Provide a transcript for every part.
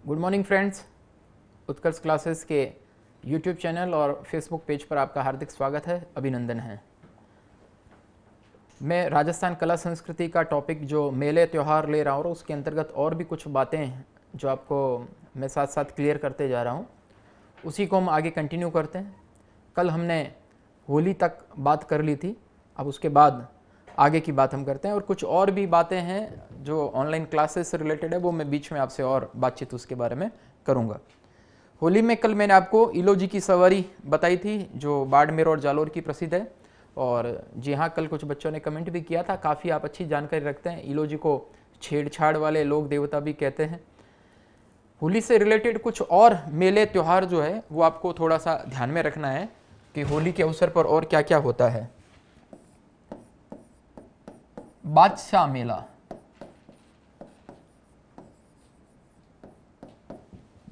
Good morning friends. Utkarsh classes के YouTube channel और Facebook page पर आपका हार्दिक स्वागत है, अभिनंदन है। मैं राजस्थान कला संस्कृति का टॉपिक जो मेले त्यौहार ले रहा हूँ और उसके अंतर्गत और भी कुछ बातें जो आपको मैं साथ साथ क्लियर करते जा रहा हूँ, उसी को हम आगे कंटिन्यू करते हैं। कल हमने होली तक बात कर ली थी, अब उसके बाद आगे की बात हम करते हैं और कुछ और भी बातें हैं जो ऑनलाइन क्लासेस से रिलेटेड है, वो मैं बीच में आपसे और बातचीत उसके बारे में करूंगा। होली में कल मैंने आपको इलोजी की सवारी बताई थी जो बाड़मेर और जालोर की प्रसिद्ध है। और जी हाँ, कल कुछ बच्चों ने कमेंट भी किया था, काफ़ी आप अच्छी जानकारी रखते हैं। इलोजी को छेड़छाड़ वाले लोक देवता भी कहते हैं। होली से रिलेटेड कुछ और मेले त्यौहार जो है वो आपको थोड़ा सा ध्यान में रखना है कि होली के अवसर पर और क्या क्या होता है। बादशाह मेला,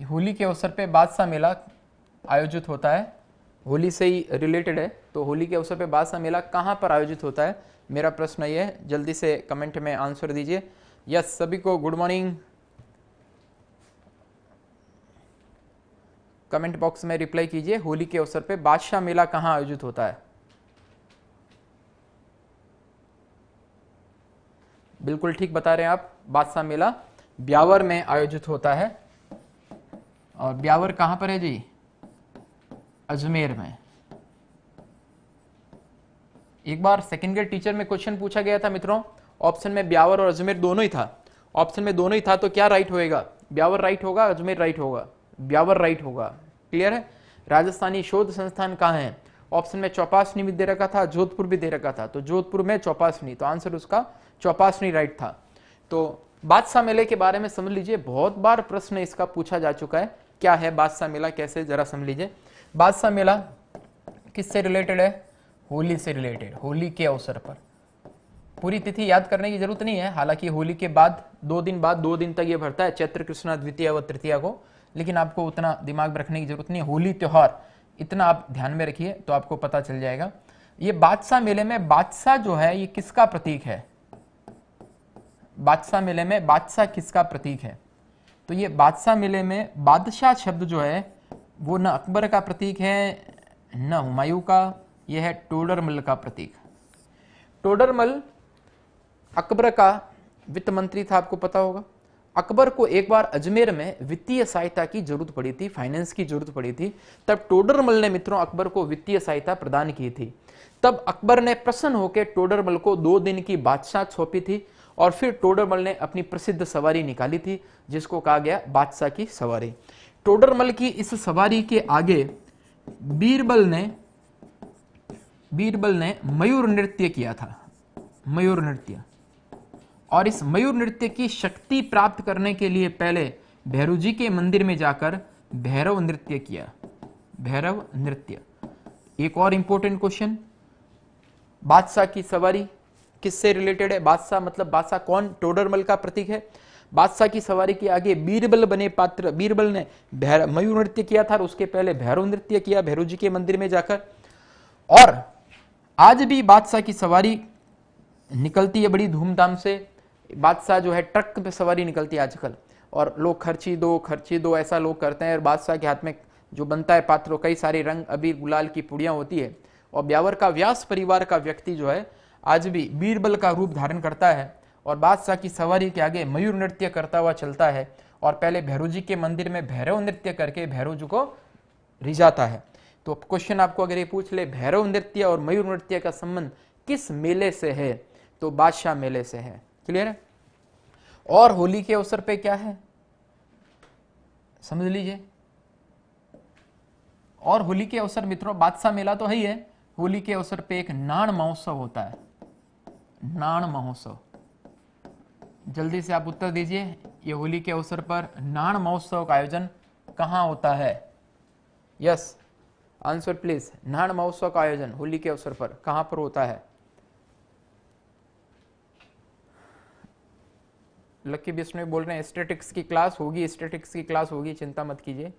होली के अवसर पे बादशाह मेला आयोजित होता है, होली से ही रिलेटेड है। तो होली के अवसर पे बादशाह मेला कहाँ पर आयोजित होता है, मेरा प्रश्न ये है, जल्दी से कमेंट में आंसर दीजिए। यस, सभी को गुड मॉर्निंग। कमेंट बॉक्स में रिप्लाई कीजिए, होली के अवसर पे बादशाह मेला कहाँ आयोजित होता है। बिल्कुल ठीक बता रहे हैं आप, बादशाह मेला ब्यावर में आयोजित होता है। और ब्यावर कहां पर है जी? अजमेर में। एक बार सेकंड ग्रेड टीचर में क्वेश्चन पूछा गया था मित्रों, ऑप्शन में ब्यावर और अजमेर दोनों ही था। ऑप्शन में दोनों ही था तो क्या राइट होएगा? ब्यावर राइट होगा, अजमेर राइट होगा? ब्यावर राइट होगा। क्लियर है? राजस्थानी शोध संस्थान कहाँ है? ऑप्शन में चौपासनी भी दे रखा था, जोधपुर भी दे रखा था, तो जोधपुर में चौपासनी, तो आंसर उसका चौपासनी राइट था। तो बादशाह मेले के बारे में समझ लीजिए, बहुत बार प्रश्न इसका पूछा जा चुका है। क्या है बादशाह मेला, कैसे, जरा समझ लीजिए। बादशाह मेला किससे रिलेटेड है? होली से रिलेटेड, होली के अवसर पर। पूरी तिथि याद करने की जरूरत नहीं है, हालांकि होली के बाद 2 दिन तक ये भरता है, चैत्र कृष्णा द्वितीया व तृतीया को, लेकिन आपको उतना दिमाग में रखने की जरूरत नहीं है। होली त्योहार इतना आप ध्यान में रखिए तो आपको पता चल जाएगा। ये बादशाह मेले में बादशाह जो है ये किसका प्रतीक है? बादशाह मेले में बादशाह किसका प्रतीक है? तो ये बादशाह मेले में बादशाह शब्द जो है वो न अकबर का प्रतीक है न हुमायूं का, यह है टोडरमल का प्रतीक। टोडरमल अकबर का वित्त मंत्री था, आपको पता होगा। अकबर को एक बार अजमेर में वित्तीय सहायता की जरूरत पड़ी थी, फाइनेंस की जरूरत पड़ी थी, तब टोडरमल ने मित्रों अकबर को वित्तीय सहायता प्रदान की थी। तब अकबर ने प्रसन्न होकर टोडरमल को 2 दिन की बादशाह सौंपी थी और फिर टोडरमल ने अपनी प्रसिद्ध सवारी निकाली थी जिसको कहा गया बादशाह की सवारी। टोडरमल की इस सवारी के आगे बीरबल ने मयूर नृत्य किया था, मयूर नृत्य। और इस मयूर नृत्य की शक्ति प्राप्त करने के लिए पहले भैरव जी के मंदिर में जाकर भैरव नृत्य किया, भैरव नृत्य। एक और इंपॉर्टेंट क्वेश्चन, बादशाह की सवारी किससे रिलेटेड है? बादशाह मतलब बादशाह कौन? टोडरमल का प्रतीक है। बादशाह की सवारी के आगे बीरबल बने पात्र, बीरबल ने मयूर नृत्य किया था और उसके पहले भैरव नृत्य किया भैरव जी के मंदिर में जाकर। और आज भी बादशाह की सवारी निकलती है बड़ी धूमधाम से। बादशाह जो है ट्रक पे सवारी निकलती है आजकल, और लोग खर्ची दो ऐसा लोग करते हैं। और बादशाह के हाथ में जो बनता है पात्र, कई सारे रंग अबीर गुलाल की पुड़ियां होती है। और ब्यावर का व्यास परिवार का व्यक्ति जो है आज भी बीरबल का रूप धारण करता है और बादशाह की सवारी के आगे मयूर नृत्य करता हुआ चलता है और पहले भैरव जी के मंदिर में भैरव नृत्य करके भैरव जी को रिझाता है। तो क्वेश्चन आपको अगर ये पूछ ले भैरव नृत्य और मयूर नृत्य का संबंध किस मेले से है, तो बादशाह मेले से है। क्लियर है? और होली के अवसर पे क्या है समझ लीजिए। और होली के अवसर मित्रों, बादशाह मेला तो है ही है, होली के अवसर पे एक नाण महोत्सव होता है, नाण महोत्सव। जल्दी से आप उत्तर दीजिए, ये होली के अवसर पर नाण महोत्सव का आयोजन कहां होता है? Yes, answer please. नाण महोत्सव का आयोजन होली के अवसर पर कहां पर होता है? लक्की बिश्नोई बोल रहे हैं स्टैटिक्स की क्लास होगी, स्टैटिक्स की क्लास होगी, चिंता मत कीजिए।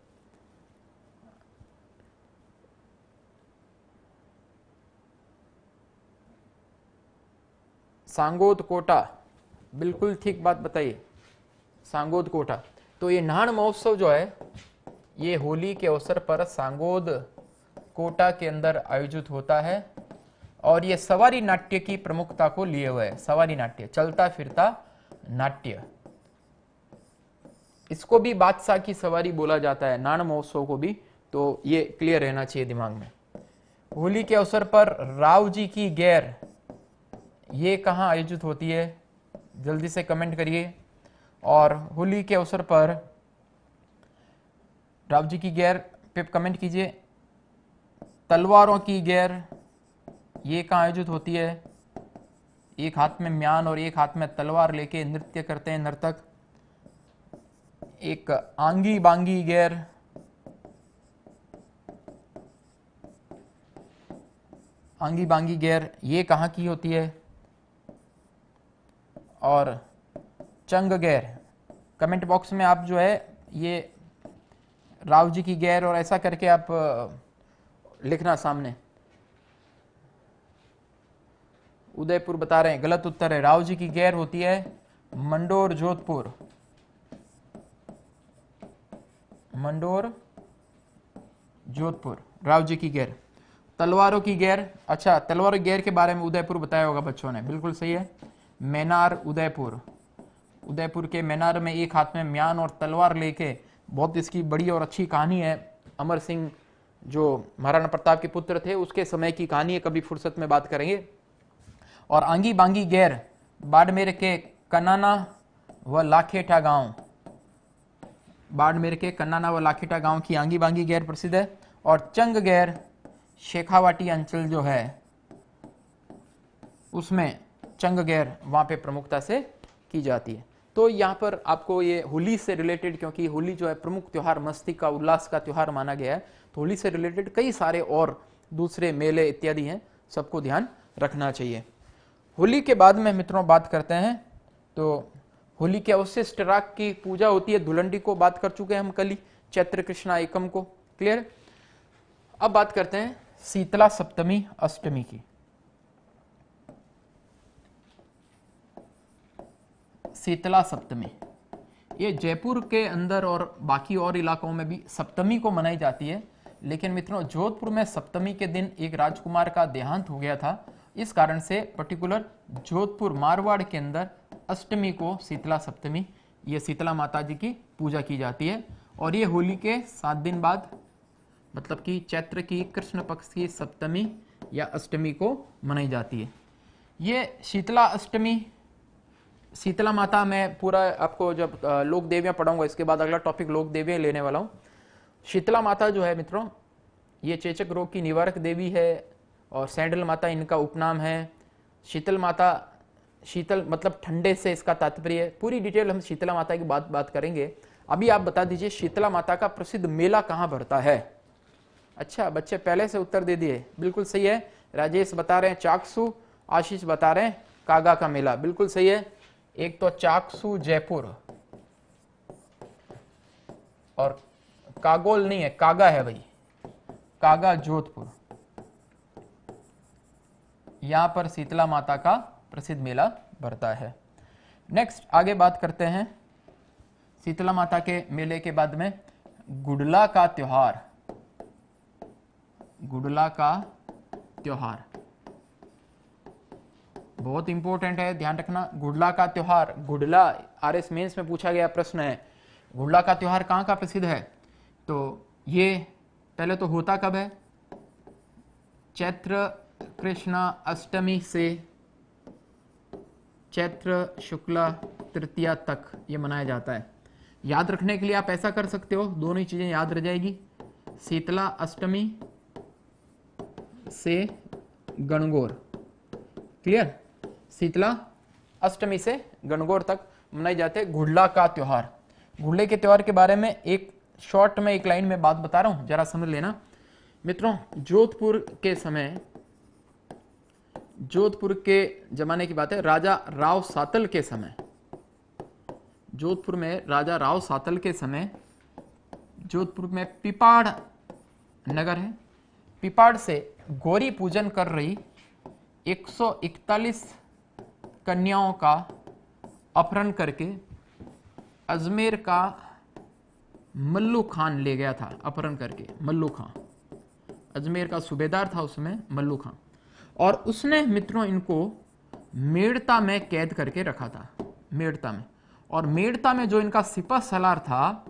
सांगोद कोटा, बिल्कुल ठीक बात बताइए, सांगोद कोटा। तो ये नाहन महोत्सव जो है ये होली के अवसर पर सांगोद कोटा के अंदर आयोजित होता है और ये सवारी नाट्य की प्रमुखता को लिए हुए है। सवारी नाट्य, चलता फिरता नाट्य, इसको भी बादशाह की सवारी बोला जाता है, नाहन महोत्सव को भी, तो ये क्लियर रहना चाहिए दिमाग में। होली के अवसर पर राव जी की गैर ये कहाँ आयोजित होती है, जल्दी से कमेंट करिए। और होली के अवसर पर राव जी की गैर पे कमेंट कीजिए। तलवारों की गैर ये कहाँ आयोजित होती है, एक हाथ में म्यान और एक हाथ में तलवार लेके नृत्य करते हैं नर्तक। एक आंगी बांगी गैर, आंगी बांगी गैर ये कहाँ की होती है। और चंग गैर, कमेंट बॉक्स में आप जो है ये राव जी की गैर और ऐसा करके आप लिखना सामने। उदयपुर बता रहे हैं, गलत उत्तर है। राव जी की गैर होती है मंडोर जोधपुर, मंडोर जोधपुर राव जी की गैर। तलवारों की गैर, अच्छा तलवार गैर के बारे में उदयपुर बताया होगा बच्चों ने, बिल्कुल सही है। मैनार उदयपुर, उदयपुर के मैनार में एक हाथ में म्यान और तलवार लेके, बहुत इसकी बड़ी और अच्छी कहानी है। अमर सिंह जो महाराणा प्रताप के पुत्र थे उसके समय की कहानी है, कभी फुर्सत में बात करेंगे। और आंगी बांगी गैर बाड़मेर के कन्नाना व लाखेटा गांव, बाड़मेर के कन्नाना व लाखेटा गांव की आंगी बांगी गैर प्रसिद्ध है। और चंग गैर शेखावाटी अंचल जो है उसमें चंग गैर वहां पे प्रमुखता से की जाती है। तो यहाँ पर आपको ये होली से रिलेटेड, क्योंकि होली जो है प्रमुख त्योहार, मस्ती का, उल्लास का त्योहार माना गया है, तो होली से रिलेटेड कई सारे और दूसरे मेले इत्यादि हैं, सबको ध्यान रखना चाहिए। होली के बाद में मित्रों बात करते हैं तो होली के अवशिष्ट राग की पूजा होती है, धुलंडी को बात कर चुके हैं हम कल ही, चैत्र कृष्णा एकम को, क्लियर। अब बात करते हैं शीतला सप्तमी अष्टमी की। शीतला सप्तमी ये जयपुर के अंदर और बाकी और इलाकों में भी सप्तमी को मनाई जाती है, लेकिन मित्रों जोधपुर में सप्तमी के दिन एक राजकुमार का देहांत हो गया था, इस कारण से पर्टिकुलर जोधपुर मारवाड़ के अंदर अष्टमी को शीतला सप्तमी, ये शीतला माता जी की पूजा की जाती है। और ये होली के 7 दिन बाद, मतलब कि चैत्र की कृष्ण पक्ष की सप्तमी या अष्टमी को मनाई जाती है। ये शीतला अष्टमी, शीतला माता मैं पूरा आपको जब लोक देवियां पढ़ाऊंगा, इसके बाद अगला टॉपिक लोक देवियां लेने वाला हूं। शीतला माता जो है मित्रों ये चेचक रोग की निवारक देवी है और सैंडल माता इनका उपनाम है। शीतल माता, शीतल मतलब ठंडे से इसका तात्पर्य है। पूरी डिटेल हम शीतला माता की बात करेंगे। अभी आप बता दीजिए शीतला माता का प्रसिद्ध मेला कहाँ भरता है। अच्छा बच्चे पहले से उत्तर दे दिए, बिल्कुल सही है। राजेश बता रहे हैं चाकसू, आशीष बता रहे हैं कागा का मेला, बिल्कुल सही है। एक तो चाकसू जयपुर और कागोल नहीं है, कागा है भाई, कागा जोधपुर। यहां पर शीतला माता का प्रसिद्ध मेला भरता है। नेक्स्ट आगे बात करते हैं शीतला माता के मेले के बाद में गुडला का त्योहार। गुडला का त्योहार बहुत इंपॉर्टेंट है, ध्यान रखना। गुडला का त्योहार, गुडला आरएस मेंस में पूछा गया प्रश्न है, गुडला का त्योहार कहाँ का प्रसिद्ध है। तो ये पहले तो होता कब है, चैत्र कृष्णा अष्टमी से चैत्र शुक्ला तृतीया तक ये मनाया जाता है। याद रखने के लिए आप ऐसा कर सकते हो, दोनों ही चीजें याद रह जाएगी। शीतला अष्टमी से गणगौर, क्लियर। शीतला अष्टमी से गणगौर तक मनाए जाते हैं गुडला का त्योहार। गुडले के त्योहार के बारे में एक शॉर्ट में एक लाइन में बात बता रहा हूं, जरा समझ लेना मित्रों। जोधपुर के समय, जोधपुर के जमाने की बात है, राजा राव सातल के समय, जोधपुर में राजा राव सातल के समय जोधपुर में पिपाड़ नगर है, पिपाड़ से गौरी पूजन कर रही 141 कन्याओं का अपहरण करके अजमेर का मल्लू खान ले गया था अपहरण करके। मल्लू खान अजमेर का सूबेदार था उसमें, मल्लू खान। और उसने मित्रों इनको मेड़ता में कैद करके रखा था, मेड़ता में। और मेड़ता में जो इनका सिपह सलार था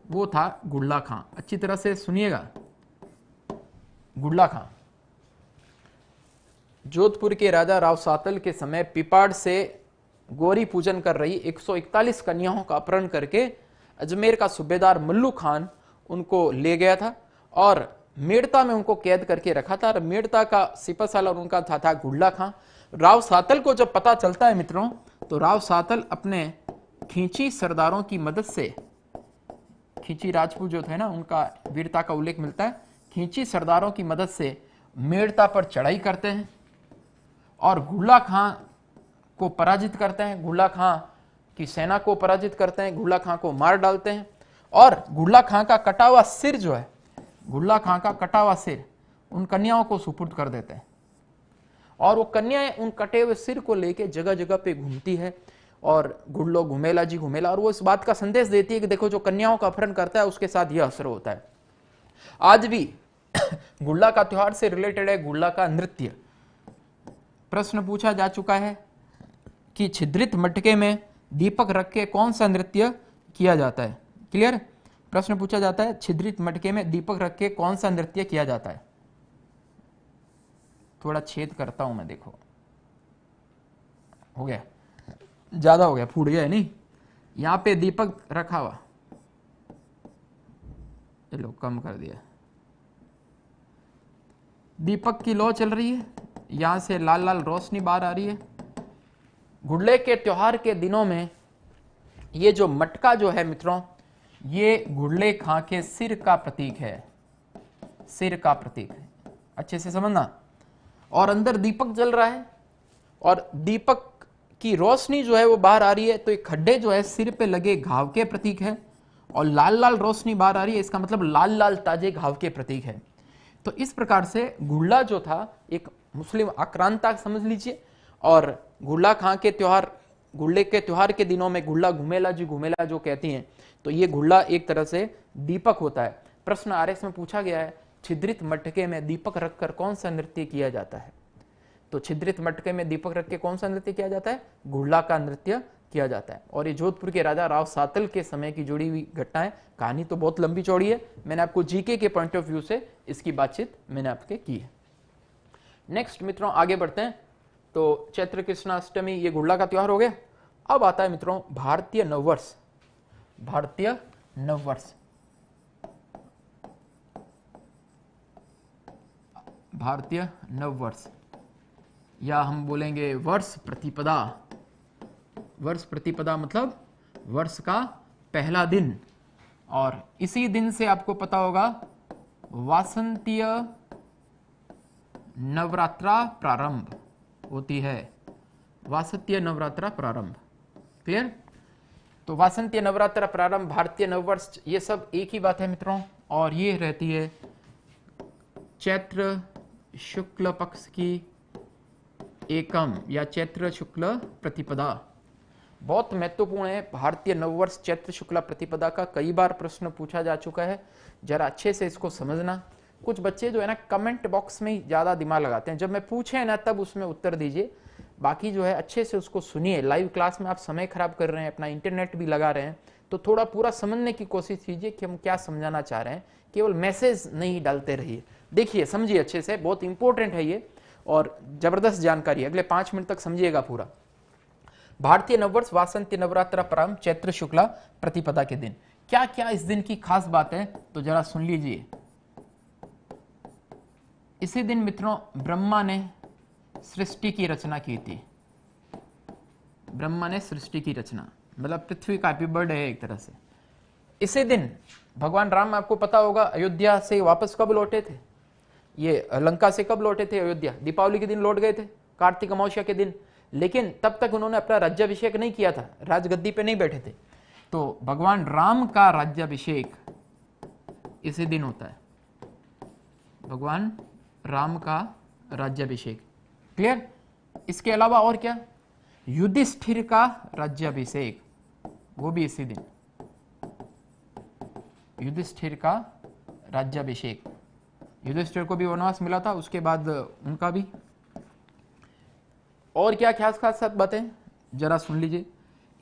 वो था गुल्ला खां। अच्छी तरह से सुनिएगा, गुल्ला खां जोधपुर के राजा राव सातल के समय पिपाड़ से गौरी पूजन कर रही 141 कन्याओं का अपहरण करके अजमेर का सूबेदार मल्लू खान उनको ले गया था और मेड़ता में उनको कैद करके रखा था। और मेड़ता का सिपह सालार उनका था गुल्ला खां। राव सातल को जब पता चलता है मित्रों, तो राव सातल अपने खींची सरदारों की मदद से, खींची राजपूत जो थे ना, उनका वीरता का उल्लेख मिलता है, खींची सरदारों की मदद से मेड़ता पर चढ़ाई करते हैं और गुल्ला खां को पराजित करते हैं, गुल्ला खां की सेना को पराजित करते हैं, गुल्ला खां को मार डालते हैं। और गुल्ला खां का कटा हुआ सिर जो है, गुल्ला खां का कटा हुआ सिर उन कन्याओं को सुपुर्द कर देते हैं। और वो कन्याएं उन कटे हुए सिर को लेके जगह जगह पे घूमती है और गुल्लो घुमेला जी घुमेला, और वो इस बात का संदेश देती है कि देखो जो कन्याओं का अपहरण करता है उसके साथ यह असर होता है। आज भी गुल्ला का त्योहार से रिलेटेड है गुल्ला का नृत्य। प्रश्न पूछा जा चुका है कि छिद्रित मटके में दीपक रख के कौन सा नृत्य किया जाता है। क्लियर? प्रश्न पूछा जाता है छिद्रित मटके में दीपक रख के कौन सा नृत्य किया जाता है। थोड़ा छेद करता हूं मैं, देखो हो गया, ज्यादा हो गया, फूट गया है नहीं। यहां पे दीपक रखा हुआ, चलो कम कर दिया। दीपक की लौ चल रही है, यहां से लाल लाल रोशनी बाहर आ रही है। गुल्ले के त्योहार के दिनों में ये जो मटका जो है मित्रों, ये गुल्ले खां के सिर का प्रतीक है, सिर का प्रतीक है, अच्छे से समझना। और अंदर दीपक जल रहा है और दीपक की रोशनी जो है वो बाहर आ रही है, तो ये खड्डे जो है सिर पे लगे घाव के प्रतीक है। और लाल लाल रोशनी बाहर आ रही है, इसका मतलब लाल लाल ताजे घाव के प्रतीक है। तो इस प्रकार से गुल्ला जो था एक मुस्लिम आक्रांता समझ लीजिए। और गुल्ला खां के त्योहार, गुल्ले के त्योहार के दिनों में गुल्ला घुमेला जी घुमेला जो कहती हैं, तो ये गुल्ला एक तरह से दीपक होता है। प्रश्न आरएस में पूछा गया है छिद्रित मटके में दीपक रखकर कौन सा नृत्य किया जाता है। तो छिद्रित मटके में दीपक रख के कौन सा नृत्य किया जाता है? गुल्ला का नृत्य किया जाता है। और ये जोधपुर के राजा राव सातल के समय की जुड़ी हुई घटना है। कहानी तो बहुत लंबी चौड़ी है, मैंने आपको जीके के पॉइंट ऑफ व्यू से इसकी बातचीत मैंने आपके की है। नेक्स्ट मित्रों आगे बढ़ते हैं। तो चैत्र कृष्णाष्टमी ये गुल्ला का त्योहार हो गया। अब आता है मित्रों भारतीय नववर्ष। भारतीय नववर्ष, भारतीय नववर्ष या हम बोलेंगे वर्ष प्रतिपदा। वर्ष प्रतिपदा मतलब वर्ष का पहला दिन। और इसी दिन से आपको पता होगा वासंतीय नवरात्रा प्रारंभ होती है, वासंतीय नवरात्रा प्रारंभ। क्लियर? तो वासंतीय नवरात्रा प्रारंभ, भारतीय नववर्ष, ये सब एक ही बात है मित्रों। और ये रहती है चैत्र शुक्ल पक्ष की एकम या चैत्र शुक्ल प्रतिपदा। बहुत महत्वपूर्ण है भारतीय नववर्ष चैत्र शुक्ला प्रतिपदा का। कई बार प्रश्न पूछा जा चुका है, जरा अच्छे से इसको समझना। कुछ बच्चे जो है ना कमेंट बॉक्स में ही ज्यादा दिमाग लगाते हैं, जब मैं पूछे ना तब उसमें उत्तर दीजिए। बाकी जो है अच्छे से उसको सुनिए। लाइव क्लास में आप समय खराब कर रहे हैं, अपना इंटरनेट भी लगा रहे हैं, तो थोड़ा पूरा समझने की कोशिश कीजिए कि हम क्या समझाना चाह रहे हैं। केवल मैसेज नहीं डालते रहिए, देखिए समझिए अच्छे से, बहुत इंपॉर्टेंट है ये और जबरदस्त जानकारी। अगले 5 मिनट तक समझिएगा पूरा। भारतीय नववर्ष वासंती नवरात्रा प्रारंभ चैत्र शुक्ला प्रतिपदा के दिन। क्या क्या इस दिन की खास बात है तो जरा सुन लीजिए। इसी दिन मित्रों ब्रह्मा ने सृष्टि की रचना की थी। ब्रह्मा ने सृष्टि की रचना, मतलब पृथ्वी का हैप्पी बर्थडे है एक तरह से। इसी दिन भगवान राम, आपको पता होगा, अयोध्या से वापस कब लौटे थे? ये लंका से कब लौटे थे? अयोध्या दीपावली के दिन लौट गए थे, कार्तिक अमावस्या के दिन। लेकिन तब तक उन्होंने अपना राज्याभिषेक नहीं किया था, राजगद्दी पे नहीं बैठे थे। तो भगवान राम का राज्याभिषेक इसी दिन होता है, भगवान राम का राज्याभिषेक। क्लियर? इसके अलावा और क्या? युधिष्ठिर का राज्याभिषेक, वो भी इसी दिन। युधिष्ठिर का राज्याभिषेक। युधिष्ठिर को भी वनवास मिला था, उसके बाद उनका भी। और क्या खास खास बातें जरा सुन लीजिए।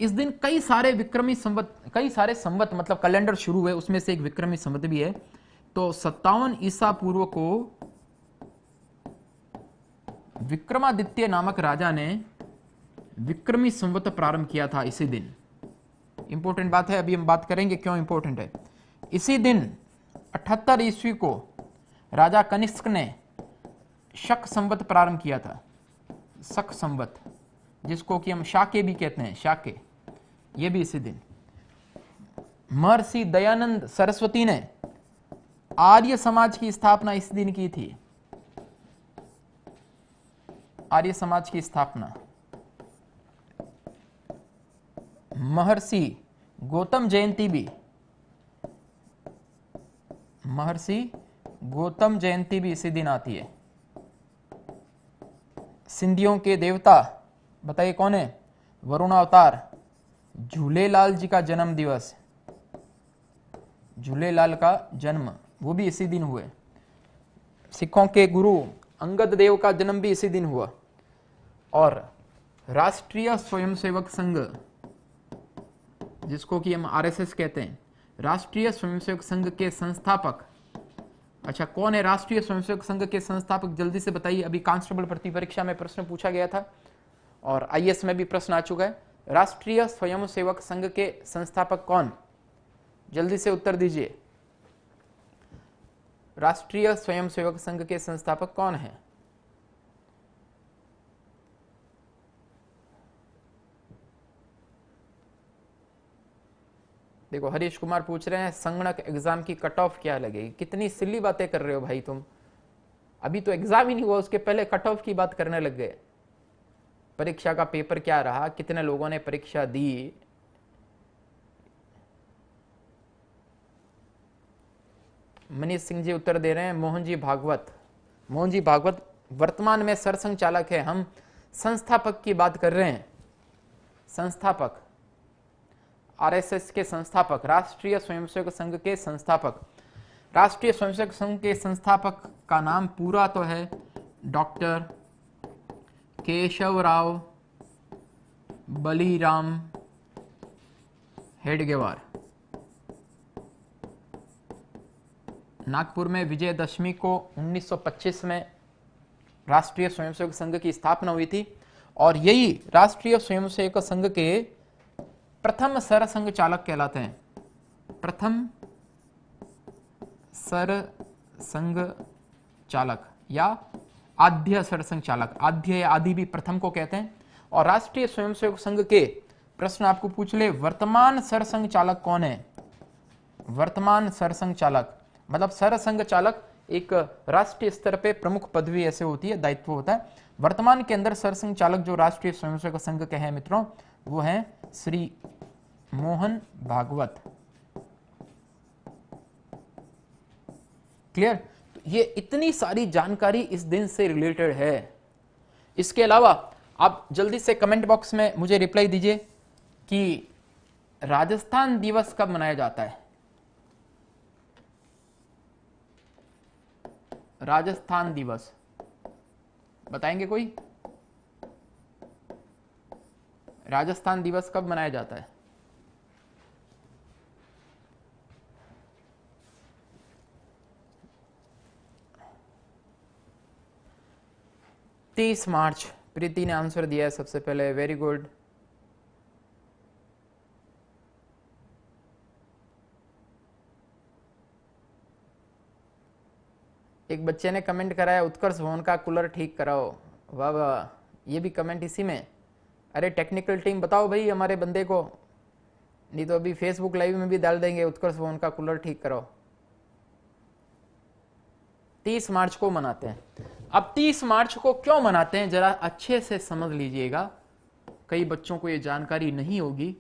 इस दिन कई सारे विक्रमी संवत, कई सारे संवत मतलब कैलेंडर शुरू हुए, उसमें से एक विक्रमी संवत भी है। तो 57 ईसा पूर्व को विक्रमादित्य नामक राजा ने विक्रमी संवत प्रारंभ किया था इसी दिन। इंपॉर्टेंट बात है, अभी हम बात करेंगे क्यों इंपॉर्टेंट है। इसी दिन 78 ईस्वी को राजा कनिष्क ने शक संवत प्रारंभ किया था। शक संवत, जिसको कि हम शाके भी कहते हैं, शाके, ये भी इसी दिन। महर्षि दयानंद सरस्वती ने आर्य समाज की स्थापना इस दिन की थी। आर्य समाज की स्थापना महर्षि गौतम जयंती भी, महर्षि गौतम जयंती भी इसी दिन आती है। सिंधियों के देवता बताइए कौन है? वरुण अवतार, झूलेलाल जी का जन्म दिवस, झूलेलाल का जन्म वो भी इसी दिन हुए। सिखों के गुरु अंगद देव का जन्म भी इसी दिन हुआ। और राष्ट्रीय स्वयंसेवक संघ, जिसको कि हम आरएसएस कहते हैं, राष्ट्रीय स्वयंसेवक संघ के संस्थापक, अच्छा कौन है राष्ट्रीय स्वयंसेवक संघ के संस्थापक? जल्दी से बताइए। अभी कांस्टेबल भर्ती परीक्षा में प्रश्न पूछा गया था और आईएएस में भी प्रश्न आ चुका है। राष्ट्रीय स्वयंसेवक संघ के संस्थापक कौन? जल्दी से उत्तर दीजिए। राष्ट्रीय स्वयंसेवक संघ के संस्थापक कौन है? देखो हरीश कुमार पूछ रहे हैं संगणक एग्जाम की कट ऑफ क्या लगेगी। कितनी सिल्ली बातें कर रहे हो भाई तुम, अभी तो एग्जाम ही नहीं हुआ उसके पहले कट ऑफ की बात करने लग गए। परीक्षा का पेपर क्या रहा, कितने लोगों ने परीक्षा दी, मनीष सिंह जी उत्तर दे रहे हैं। मोहन जी भागवत, मोहन जी भागवत वर्तमान में सरसंघ चालक है। हम संस्थापक की बात कर रहे हैं, संस्थापक, आरएसएस के संस्थापक, राष्ट्रीय स्वयंसेवक संघ के संस्थापक। राष्ट्रीय स्वयंसेवक संघ के संस्थापक का नाम पूरा तो है डॉक्टर केशवराव बलीराम हेडगेवार। नागपुर में विजयदशमी को 1925 में राष्ट्रीय स्वयंसेवक संघ की स्थापना हुई थी और यही राष्ट्रीय स्वयंसेवक संघ के प्रथम सरसंघ चालक कहलाते हैं। प्रथम सरसंघ चालक या आद्य सरसंघ चालक, आद्य या आदि भी प्रथम को कहते हैं। और राष्ट्रीय स्वयंसेवक संघ के प्रश्न आपको पूछ ले वर्तमान सरसंघ चालक कौन है? वर्तमान सरसंघ चालक मतलब सरसंघ चालक एक राष्ट्रीय स्तर पे प्रमुख पदवी ऐसे होती है, दायित्व होता है। वर्तमान के अंदर सरसंघ चालक जो राष्ट्रीय स्वयंसेवक संघ के हैं मित्रों, वो हैं श्री मोहन भागवत। क्लियर? तो ये इतनी सारी जानकारी इस दिन से रिलेटेड है। इसके अलावा आप जल्दी से कमेंट बॉक्स में मुझे रिप्लाई दीजिए कि राजस्थान दिवस कब मनाया जाता है? राजस्थान दिवस बताएंगे कोई? राजस्थान दिवस कब मनाया जाता है? तीस मार्च। प्रीति ने आंसर दिया है सबसे पहले, वेरी गुड। एक बच्चे ने कमेंट कराया उत्कर्ष भवन का कूलर ठीक कराओ। वाह वाह, ये भी कमेंट इसी में। अरे टेक्निकल टीम बताओ भाई हमारे बंदे को, नहीं तो अभी फेसबुक लाइव में भी डाल देंगे उत्कर्ष भवन का कूलर ठीक कराओ। 30 मार्च को मनाते हैं। अब 30 मार्च को क्यों मनाते हैं जरा अच्छे से समझ लीजिएगा, कई बच्चों को ये जानकारी नहीं होगी।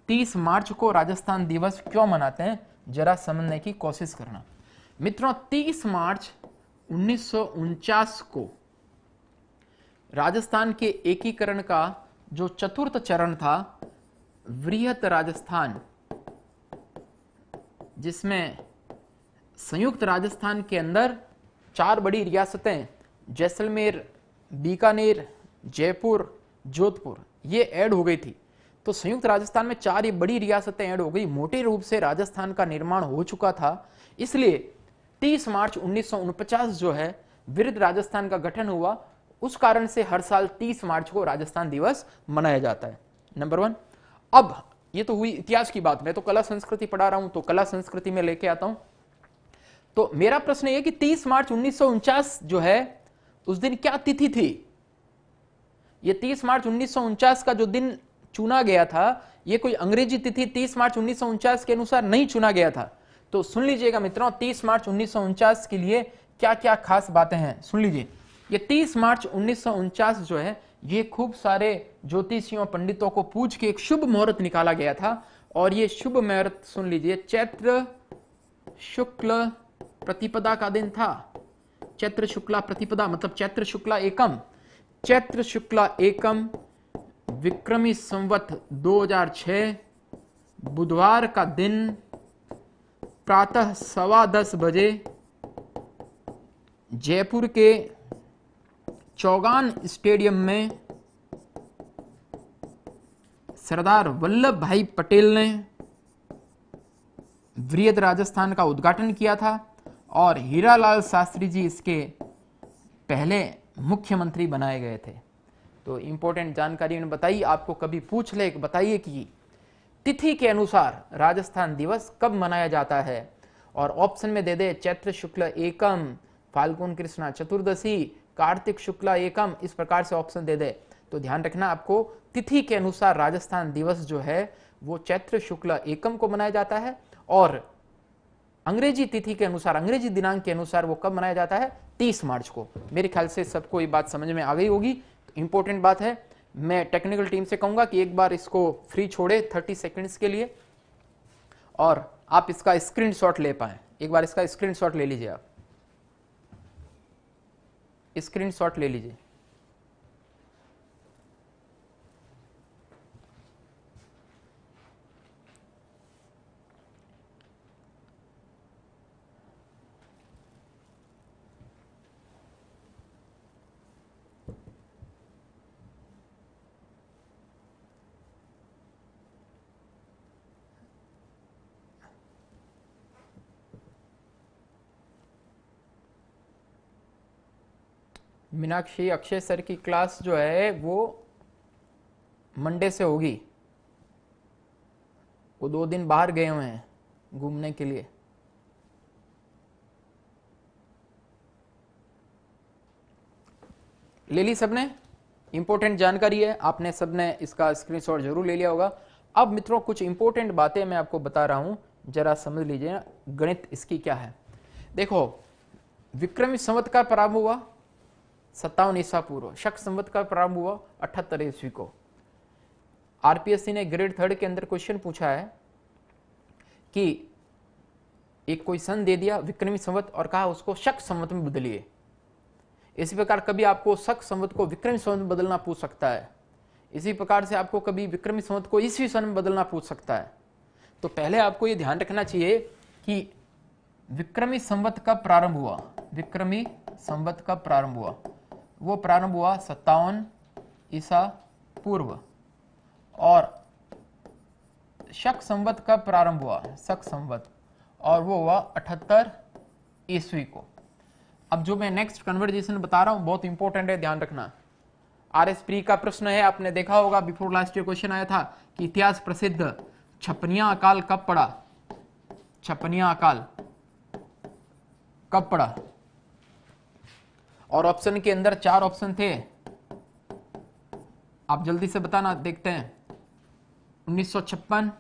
30 मार्च को राजस्थान दिवस क्यों मनाते हैं जरा समझने की कोशिश करना। मित्रों 30 मार्च 1949 को राजस्थान के एकीकरण का जो चतुर्थ चरण था, वृहत राजस्थान, जिसमें संयुक्त राजस्थान के अंदर 4 बड़ी रियासतें जैसलमेर, बीकानेर, जयपुर, जोधपुर ये ऐड हो गई थी। तो संयुक्त राजस्थान में 4 ये बड़ी रियासतें ऐड हो गई। मोटे रूप से राजस्थान का निर्माण हो चुका था, इसलिए 30 मार्च 1949 जो है विरुद्ध राजस्थान का गठन हुआ। उस कारण से हर साल 30 मार्च को राजस्थान दिवस मनाया जाता है। नंबर 1। अब ये तो हुई इतिहास की बात, मैं तो कला संस्कृति पढ़ा रहा हूं तो कला संस्कृति में लेके आता हूं। तो मेरा प्रश्न ये कि 30 मार्च 1949 जो है उस दिन क्या तिथि थी? ये 30 मार्च 1949 का जो दिन चुना गया था, ये कोई अंग्रेजी तिथि 30 मार्च 1949 के अनुसार नहीं चुना गया था। तो सुन लीजिएगा मित्रों, 30 मार्च 1949 के लिए क्या क्या खास बातें हैं सुन लीजिए। ये 30 मार्च 1949 जो है ये खूब सारे ज्योतिषियों पंडितों को पूछ के एक शुभ मुहूर्त निकाला गया था। और ये शुभ मुहूर्त सुन लीजिए, चैत्र शुक्ल प्रतिपदा का दिन था। चैत्र शुक्ला प्रतिपदा मतलब चैत्र शुक्ला एकम, चैत्र शुक्ला एकम विक्रमी संवत 2006 बुधवार का दिन प्रातः 10:15 बजे जयपुर के चौगान स्टेडियम में सरदार वल्लभ भाई पटेल ने वृहद राजस्थान का उद्घाटन किया था और हीरालाल शास्त्री जी इसके पहले मुख्यमंत्री बनाए गए थे। तो इंपॉर्टेंट जानकारी उन्होंने बताई। आपको कभी पूछ ले बताइए कि तिथि के अनुसार राजस्थान दिवस कब मनाया जाता है, और ऑप्शन में दे दे चैत्र शुक्ल एकम, फाल्गुन कृष्णा चतुर्दशी, कार्तिक शुक्ला एकम, इस प्रकार से ऑप्शन दे दे। तो ध्यान रखना आपको, तिथि के अनुसार राजस्थान दिवस जो है वो चैत्र शुक्ला एकम को मनाया जाता है, और अंग्रेजी तिथि के अनुसार, अंग्रेजी दिनांक के अनुसार वो कब मनाया जाता है? 30 मार्च को। मेरे ख्याल से सबको ये बात समझ में आ गई होगी। इंपॉर्टेंट बात है, मैं टेक्निकल टीम से कहूंगा कि एक बार इसको फ्री छोड़े 30 सेकंड्स के लिए और आप इसका स्क्रीनशॉट ले पाए। एक बार इसका स्क्रीनशॉट ले लीजिए, आप स्क्रीनशॉट ले लीजिए। मीनाक्षी, अक्षय सर की क्लास जो है वो मंडे से होगी। वो 2 दिन बाहर गए हुए हैं घूमने के लिए। ले ली सबने? इंपॉर्टेंट जानकारी है, आपने सबने इसका स्क्रीनशॉट जरूर ले लिया होगा। अब मित्रों कुछ इंपॉर्टेंट बातें मैं आपको बता रहा हूं, जरा समझ लीजिए गणित इसकी क्या है। देखो, विक्रमी संवत का प्रारंभ हुआ 57 ईसा पूर्व, शक संवत का प्रारंभ हुआ 78 ईस्वी को। आरपीएससी ने ग्रेड 3 के अंदर क्वेश्चन पूछा है कि एक कोई सन दे दिया विक्रमी संवत और कहा उसको शक संवत में बदलिए। इसी प्रकार कभी आपको शक संवत को विक्रमी संवत में बदलना पूछ सकता है। इसी प्रकार से आपको कभी विक्रमी संवत को ईस्वी सन में बदलना पूछ सकता है। तो पहले आपको यह ध्यान रखना चाहिए कि विक्रमी संवत का प्रारंभ हुआ, विक्रमी संवत का प्रारंभ हुआ, वो प्रारंभ हुआ 57 ईसा पूर्व, और शक संवत का प्रारंभ हुआ, शक संवत, और वो हुआ 78 ईस्वी को। अब जो मैं नेक्स्ट कन्वर्जेशन बता रहा हूं बहुत इंपॉर्टेंट है, ध्यान रखना। आरएस प्री का प्रश्न है, आपने देखा होगा बिफोर लास्ट ईयर क्वेश्चन आया था कि इतिहास प्रसिद्ध छपनिया अकाल कब पड़ा? छपनिया अकाल कब पड़ा? और ऑप्शन के अंदर 4 ऑप्शन थे, आप जल्दी से बताना, देखते हैं। 1956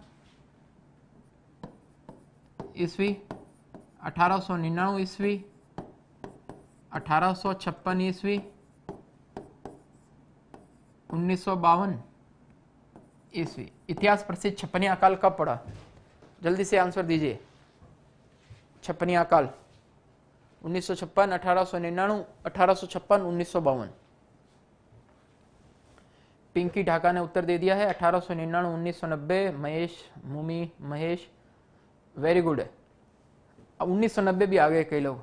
ईस्वी, 1899 ईस्वी, 1856 ईस्वी, 1952 ईस्वी। इतिहास प्रसिद्ध छपनिया अकाल कब पड़ा? जल्दी से आंसर दीजिए। छपनिया अकाल 1956, 1899, 1856, 1952। पिंकी ढाका ने उत्तर दे दिया है 1899, 1990। महेश, मुमी, महेश, वेरी गुड है। अब 1990 भी आ गए कई लोग।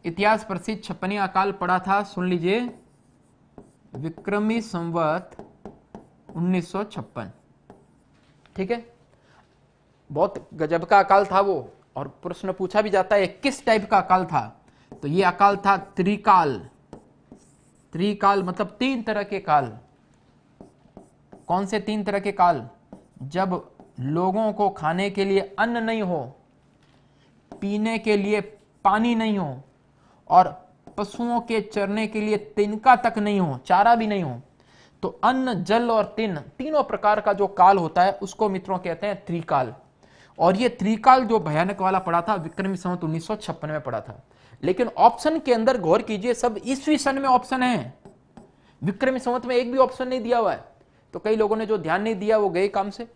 इतिहास प्रसिद्ध छप्पनी अकाल पड़ा था, सुन लीजिए, विक्रमी संवत 1956। ठीक है, बहुत गजब का अकाल था वो, और प्रश्न पूछा भी जाता है किस टाइप का अकाल था। तो ये अकाल था त्रिकाल। त्रिकाल मतलब 3 तरह के काल। कौन से 3 तरह के काल? जब लोगों को खाने के लिए अन्न नहीं हो, पीने के लिए पानी नहीं हो, और पशुओं के चरने के लिए तिनका तक नहीं हो, चारा भी नहीं हो, तो अन्न, जल और तिन, तीनों प्रकार का जो काल होता है उसको मित्रों कहते हैं त्रिकाल। और ये त्रिकाल जो भयानक वाला पड़ा था विक्रमी संवत 1956 में पड़ा था। लेकिन ऑप्शन के अंदर गौर कीजिए, सब ईस्वी सन में ऑप्शन है, विक्रमी संवत में एक भी ऑप्शन नहीं दिया हुआ है। तो कई लोगों ने जो ध्यान नहीं दिया वो गए काम से।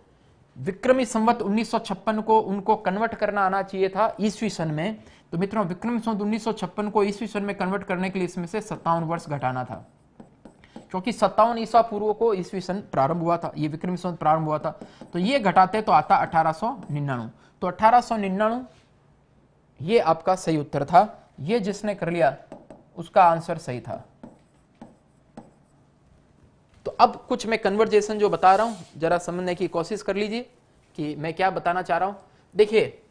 विक्रमी संवत 1956 को उनको कन्वर्ट करना आना चाहिए था ईस्वी सन में। तो मित्रों विक्रमी संवत 1956 को ईस्वी सन में कन्वर्ट करने के लिए इसमें से 57 वर्ष घटाना था, क्योंकि 57 ईसा पूर्व को ईस्वी सन प्रारंभ हुआ था, ये विक्रमी संवत प्रारंभ हुआ था। तो ये घटाते तो आता 1899। तो 1899 ये आपका सही उत्तर था। ये जिसने कर लिया उसका आंसर सही था। तो अब कुछ मैं कन्वर्जेशन जो बता रहा हूं जरा समझने की कोशिश कर लीजिए कि मैं क्या बताना चाह रहा हूं। देखिए,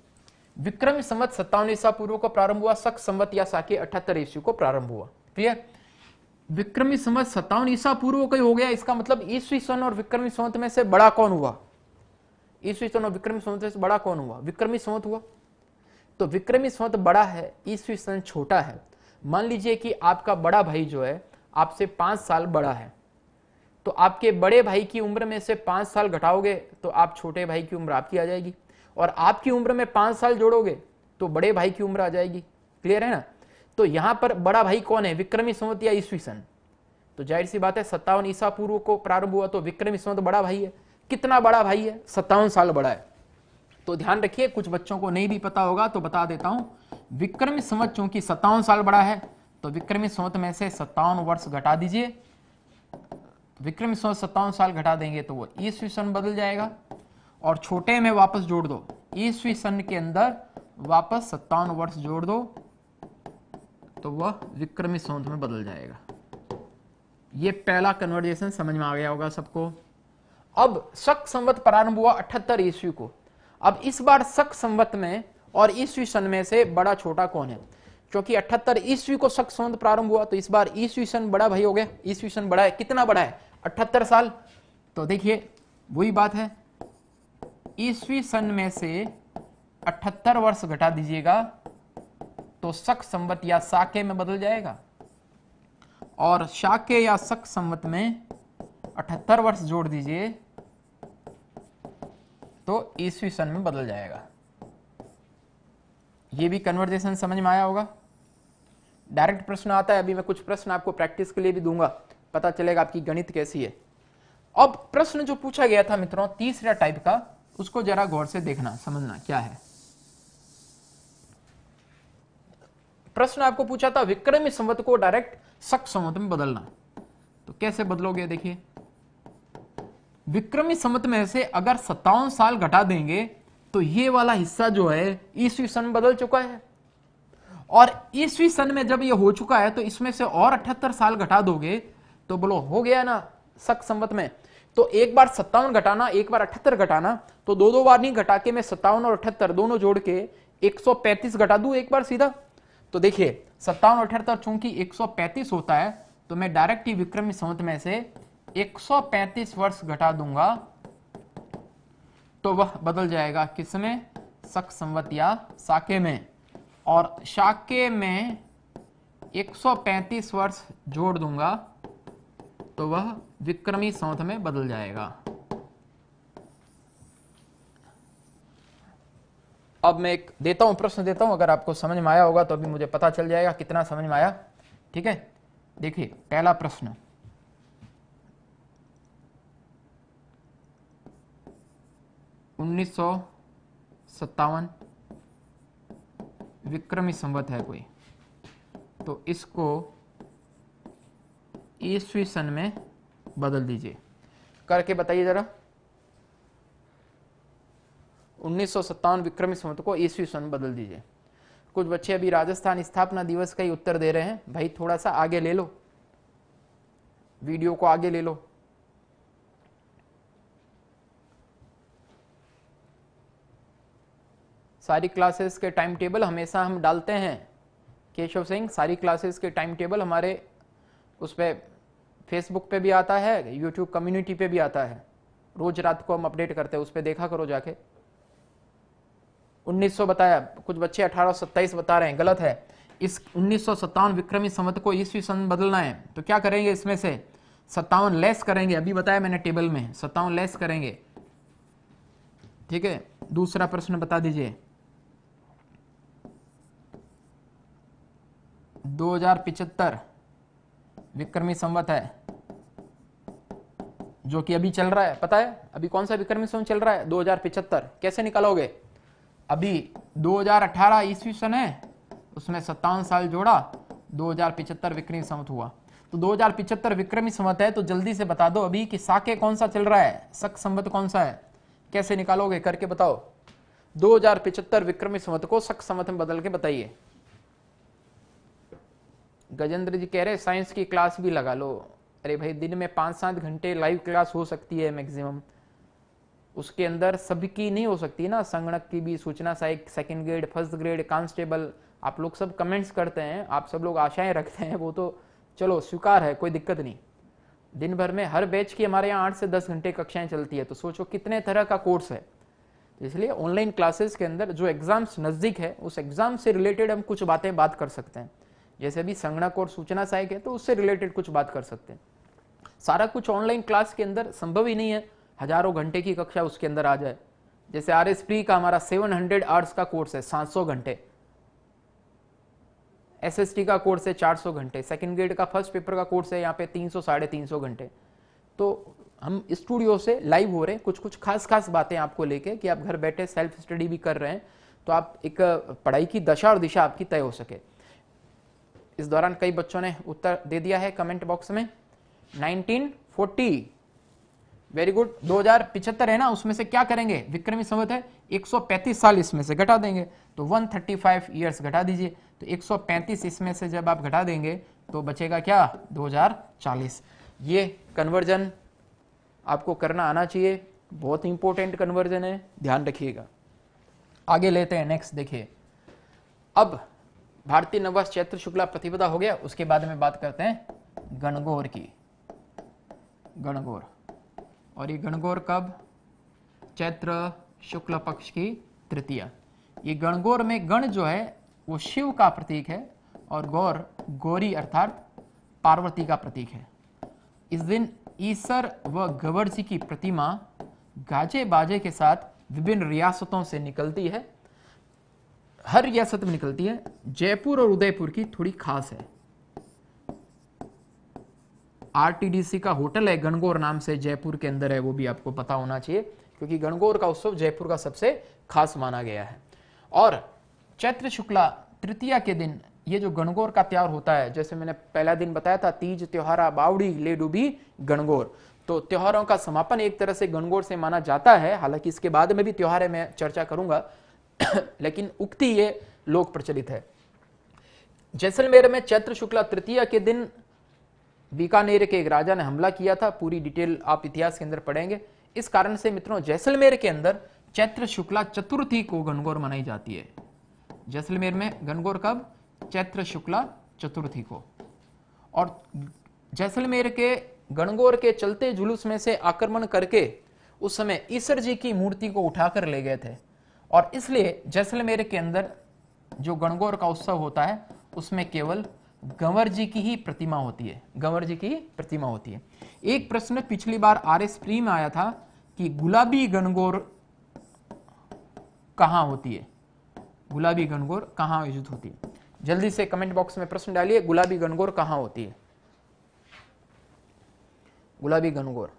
विक्रमी संवत 57 ईसा पूर्व को प्रारंभ हुआ, शक संवत या साके 78 ईस्वी को प्रारंभ हुआ। क्लियर? विक्रमी संवत 57 ईसा पूर्व का हो गया, इसका मतलब ईस्वी सन और विक्रमी संवत में से बड़ा कौन हुआ? ईस्वी सन और विक्रमी संवत से बड़ा कौन हुआ? विक्रमी संवत हुआ। तो विक्रमी संवत बड़ा है, ईस्वी सन छोटा है। मान लीजिए कि आपका बड़ा भाई जो है आपसे 5 साल बड़ा है, तो आपके बड़े भाई की उम्र में से 5 साल घटाओगे तो आप छोटे भाई की उम्र आपकी आ जाएगी, और आपकी उम्र में 5 साल जोड़ोगे तो बड़े भाई की उम्र आ जाएगी। क्लियर है ना? तो यहां पर बड़ा भाई कौन है, विक्रमी संवत या ईस्वी सन? तो जाहिर सी बात है 57 ईसा पूर्व को प्रारंभ हुआ, तो विक्रमी संवत बड़ा भाई है। कितना बड़ा भाई है? 57 साल बड़ा है। तो ध्यान रखिए, कुछ बच्चों को नहीं भी पता होगा तो बता देता हूं। विक्रमी संवत चूंकि 57 साल बड़ा है, तो विक्रमी संवत में से 57 वर्ष घटा दीजिए। विक्रमी संवत 57 साल घटा देंगे तो वो ईस्वी सन बदल जाएगा, और छोटे में वापस जोड़ दो, ईस्वी सन के अंदर वापस 57 वर्ष जोड़ दो तो वह विक्रमी संवत में बदल जाएगा। ये पहला कन्वर्जेशन समझ में आ गया होगा सबको। अब शक संवत प्रारंभ हुआ 78 ईस्वी को। अब इस बार शक संवत में और ईस्वी सन में से बड़ा छोटा कौन है? क्योंकि 78 ईस्वी को शक संवत प्रारंभ हुआ, तो इस बार ईस्वी सन बड़ा भाई हो गया। ईस्वी सन बड़ा है, कितना बड़ा है? 78 साल। तो देखिए वही बात है, ईस्वी सन में से 78 वर्ष घटा दीजिएगा तो शक संवत या साके में बदल जाएगा, और शाके या शक संवत में 78 वर्ष जोड़ दीजिए तो ईस्वी सन में बदल जाएगा। ये भी कन्वर्जेशन समझ में आया होगा। डायरेक्ट प्रश्न आता है, अभी मैं कुछ प्रश्न आपको प्रैक्टिस के लिए भी दूंगा, पता चलेगा आपकी गणित कैसी है। अब प्रश्न जो पूछा गया था मित्रों तीसरा टाइप का, उसको जरा गौर से देखना, समझना क्या है। प्रश्न आपको पूछा था विक्रमी संवत को डायरेक्ट शक संवत में बदलना, तो कैसे बदलोगे? देखिए, विक्रमी संवत में से अगर 57 साल घटा देंगे तो ये वाला हिस्सा जो है ईस्वी सन में बदल चुका है, और ईस्वी सन में जब ये हो चुका है तो इसमें से और 78 साल घटा दोगे तो बोलो हो गया ना शक संवत में। तो एक बार 57 घटाना, एक बार 78 घटाना, तो दो बार नहीं घटा के मैं 57 और 78 दोनों जोड़ के 135 घटा दूं एक बार सीधा। तो देखिए 57 और 78 चूंकि 135 होता है, तो मैं डायरेक्ट ही विक्रमी संवत में से 135 वर्ष घटा दूंगा तो वह बदल जाएगा किसमें? शक संवत या साके में। और शाके में 135 वर्ष जोड़ दूंगा तो वह विक्रमी संवत में बदल जाएगा। अब मैं एक देता हूं, प्रश्न देता हूं, अगर आपको समझ में आया होगा तो अभी मुझे पता चल जाएगा कितना समझ में आया। ठीक है, देखिए पहला प्रश्न, उन्नीस विक्रमी संवत है कोई, तो इसको ईस्वी सन में बदल दीजिए, करके बताइए जरा। 1957 विक्रमी संवत को ईस्वी सन बदल दीजिए। कुछ बच्चे अभी राजस्थान स्थापना दिवस का ही उत्तर दे रहे हैं। भाई थोड़ा सा आगे ले लो, वीडियो को आगे ले लो। सारी क्लासेस के टाइम टेबल हमेशा हम डालते हैं केशव सिंह, सारी क्लासेस के टाइम टेबल हमारे उस पर फेसबुक पे भी आता है, यूट्यूब कम्युनिटी पे भी आता है, रोज रात को हम अपडेट करते हैं, उस पर देखा करो जाके। 1900 बताया, कुछ बच्चे 1827 बता रहे हैं, गलत है। इस 1957 विक्रमी संवत को ईस्वी सन बदलना है तो क्या करेंगे, इसमें से 57 लेस करेंगे, अभी बताया मैंने टेबल में 57 लेस करेंगे। ठीक है, दूसरा प्रश्न बता दीजिए। 2075 विक्रमी संवत है जो कि अभी चल रहा है, पता है अभी कौन सा विक्रमी संवत चल रहा है? 2075। कैसे निकालोगे? अभी 2018 ईस्वी सन है, उसमें 57 साल जोड़ा, 2075 विक्रमी संवत हुआ। तो 2075 विक्रमी संवत है तो जल्दी से बता दो अभी कि साके कौन सा चल रहा है, शक संवत कौन सा है, कैसे निकालोगे करके बताओ। 2075 विक्रमी संवत को शक संवत में बदल के बताइए। गजेंद्र जी कह रहे साइंस की क्लास भी लगा लो। अरे भाई दिन में 5-7 घंटे लाइव क्लास हो सकती है मैक्सिमम, उसके अंदर सबकी नहीं हो सकती ना, संगणक की भी, सूचना सहायक, second grade, first grade, constable. आप लोग सब कमेंट्स करते हैं, आप सब लोग आशाएं रखते हैं, वो तो चलो स्वीकार है, कोई दिक्कत नहीं। दिन भर में हर बैच की हमारे यहाँ 8 से 10 घंटे कक्षाएं चलती है, तो सोचो कितने तरह का कोर्स है। इसलिए ऑनलाइन क्लासेस के अंदर जो एग्जाम्स नजदीक है उस एग्जाम से रिलेटेड हम कुछ बात कर सकते हैं। जैसे अभी संगणक और सूचना सहायक है तो उससे रिलेटेड कुछ बात कर सकते हैं। सारा कुछ ऑनलाइन क्लास के अंदर संभव ही नहीं है, हजारों घंटे की कक्षा उसके अंदर आ जाए। जैसे RSP का हमारा 700 आवर्स का कोर्स है, 700 घंटे। SST का कोर्स है 400 घंटे। सेकंड ग्रेड का फर्स्ट पेपर का कोर्स है यहाँ पे 300-350 घंटे। तो हम स्टूडियो से लाइव हो रहे हैं, कुछ कुछ खास बातें आपको लेके कि आप घर बैठे सेल्फ स्टडी भी कर रहे हैं, तो आप एक पढ़ाई की दशा और दिशा आपकी तय हो सके। इस दौरान कई बच्चों ने उत्तर दे दिया है कमेंट बॉक्स में। 1940, वेरी गुड। 2075 है ना, उसमें से क्या करेंगे, विक्रमी संवत है, 135 साल इसमें से घटा देंगे, तो 135 ईयर्स घटा दीजिए। तो 135 इसमें से जब आप घटा देंगे तो बचेगा क्या, 2040। ये कन्वर्जन आपको करना आना चाहिए, बहुत इंपॉर्टेंट कन्वर्जन है, ध्यान रखिएगा। आगे लेते हैं, नेक्स्ट देखिए। अब भारतीय नववर्ष चैत्र शुक्ला प्रतिपदा हो गया, उसके बाद में बात करते हैं गणगौर की। गणगौर, और ये गणगौर कब, चैत्र शुक्ल पक्ष की तृतीया। ये गणगौर में गण जो है वो शिव का प्रतीक है और गौर गौरी अर्थात पार्वती का प्रतीक है। इस दिन ईसर व गवर जी की प्रतिमा गाजे बाजे के साथ विभिन्न रियासतों से निकलती है। हर रियासत में निकलती है। जयपुर और उदयपुर की थोड़ी खास है। RTDC का होटल है गणगौर नाम से, जयपुर के अंदर है, वो भी आपको पता होना चाहिए क्योंकि गणगौर का उत्सव जयपुर का सबसे खास माना गया है। और चैत्र शुक्ला तृतीया के दिन ये जो गणगौर का त्योहार होता है, जैसे मैंने पहला दिन बताया था, तीज त्योहारा बावड़ी ले डूबी गणगौर, तो त्योहारों का समापन एक तरह से गणगौर से माना जाता है। हालांकि इसके बाद में भी त्योहार है, मैं चर्चा करूंगा लेकिन उक्ति ये लोक प्रचलित है। जैसलमेर में चैत्र शुक्ला तृतीया के दिन बीकानेर के एक राजा ने हमला किया था, पूरी डिटेल आप इतिहास के अंदर पढ़ेंगे। इस कारण से मित्रों जैसलमेर के अंदर चैत्र शुक्ला चतुर्थी को गणगौर मनाई जाती है। जैसलमेर में गणगौर कब, चैत्र शुक्ला चतुर्थी को। और जैसलमेर के गणगौर के चलते जुलूस में से आक्रमण करके उस समय ईसर जी की मूर्ति को उठाकर ले गए थे, और इसलिए जैसलमेर के अंदर जो गणगौर का उत्सव होता है उसमें केवल गंवर जी की ही प्रतिमा होती है, गंवर जी की प्रतिमा होती है। एक प्रश्न पिछली बार RSP में आया था कि गुलाबी गणगौर कहां होती है, गुलाबी गणगौर कहां आयोजित होती है। जल्दी से कमेंट बॉक्स में प्रश्न डालिए, गुलाबी गणगौर कहां होती है, गुलाबी गणगौर।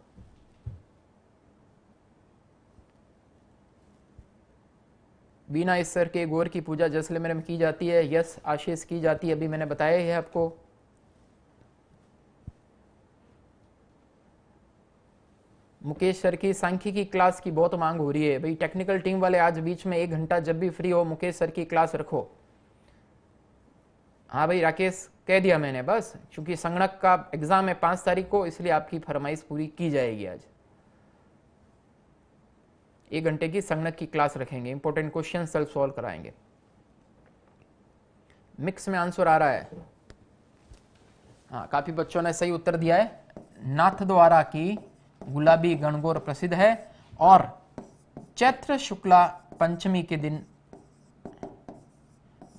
बिना ईश्वर के गौर की पूजा जैसलमेर में की जाती है। यस आशीष की जाती है, अभी मैंने बताया है आपको। मुकेश सर की सांख्यिकी क्लास की बहुत मांग हो रही है भाई। टेक्निकल टीम वाले आज बीच में 1 घंटा जब भी फ्री हो मुकेश सर की क्लास रखो। हाँ भाई राकेश, कह दिया मैंने बस, क्योंकि संगणक का एग्जाम है 5 तारीख को, इसलिए आपकी फरमाइश पूरी की जाएगी। आज 1 घंटे की संगणक की क्लास रखेंगे, इंपॉर्टेंट क्वेश्चन सॉल्व कराएंगे। मिक्स में आंसर आ रहा है। हाँ, काफी बच्चों ने सही उत्तर दिया है। नाथद्वारा की गुलाबी गणगौर प्रसिद्ध है और चैत्र शुक्ला पंचमी के दिन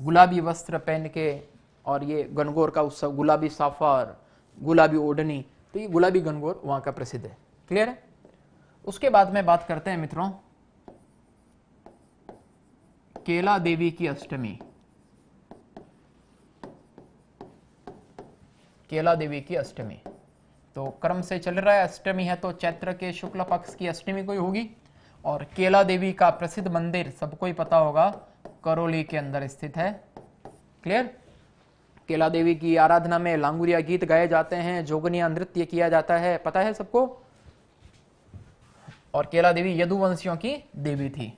गुलाबी वस्त्र पहन के, और ये गणगौर का उत्सव, गुलाबी साफा और गुलाबी ओढ़नी, तो ये गुलाबी गणगौर वहां का प्रसिद्ध है। क्लियर है? उसके बाद में बात करते हैं मित्रों केला देवी की अष्टमी। केला देवी की अष्टमी तो क्रम से चल रहा है। अष्टमी है तो चैत्र के शुक्ल पक्ष की अष्टमी को ही होगी। और केला देवी का प्रसिद्ध मंदिर सबको ही पता होगा, करौली के अंदर स्थित है। क्लियर? केला देवी की आराधना में लांगुरिया गीत गाए जाते हैं, जोगनिया नृत्य किया जाता है, पता है सबको। और केला देवी यदुवंशियों की देवी थी।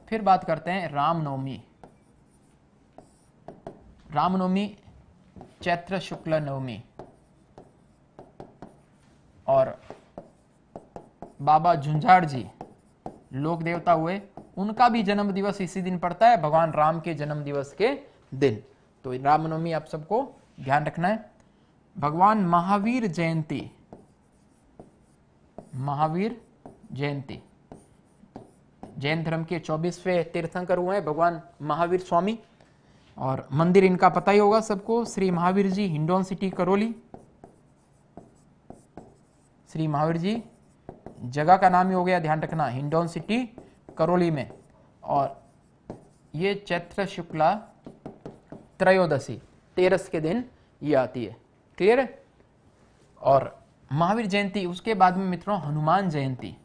फिर बात करते हैं रामनवमी। रामनवमी चैत्र शुक्ल नवमी, और बाबा झुंझाड़ जी लोक देवता हुए, उनका भी जन्म दिवस इसी दिन पड़ता है, भगवान राम के जन्म दिवस के दिन। तो रामनवमी आप सबको ध्यान रखना है। भगवान महावीर जयंती, महावीर जयंती, जैन धर्म के 24वें तीर्थंकर हुए हैं भगवान महावीर स्वामी। और मंदिर इनका पता ही होगा सबको, श्री महावीर जी, हिंडौन सिटी करौली। श्री महावीर जी जगह का नाम ही हो गया, ध्यान रखना, हिंडौन सिटी करौली में। और ये चैत्र शुक्ला त्रयोदशी, 13 के दिन ये आती है। क्लियर है? और महावीर जयंती, उसके बाद में मित्रों हनुमान जयंती।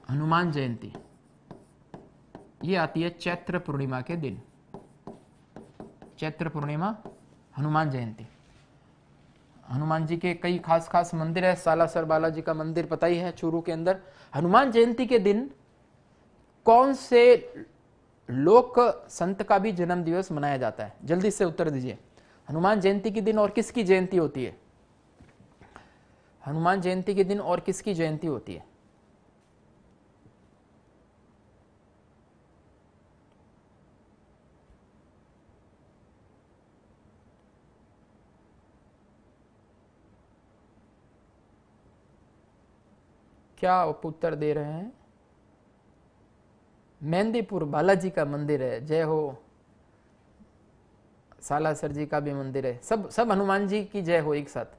हनुमान जयंती ये आती है चैत्र पूर्णिमा के दिन। चैत्र पूर्णिमा, हनुमान जयंती। हनुमान जी के कई खास खास मंदिर है। सालासर बालाजी का मंदिर पता ही है, चूरू के अंदर। हनुमान जयंती के दिन कौन से लोक संत का भी जन्म दिवस मनाया जाता है? जल्दी से उत्तर दीजिए। हनुमान जयंती के दिन और किसकी जयंती होती है? हनुमान जयंती के दिन और किसकी जयंती होती है? क्या आप उत्तर दे रहे हैं? मेहंदीपुर बालाजी का मंदिर है, जय हो। सालासर जी का भी मंदिर है। सब हनुमान जी की जय हो एक साथ।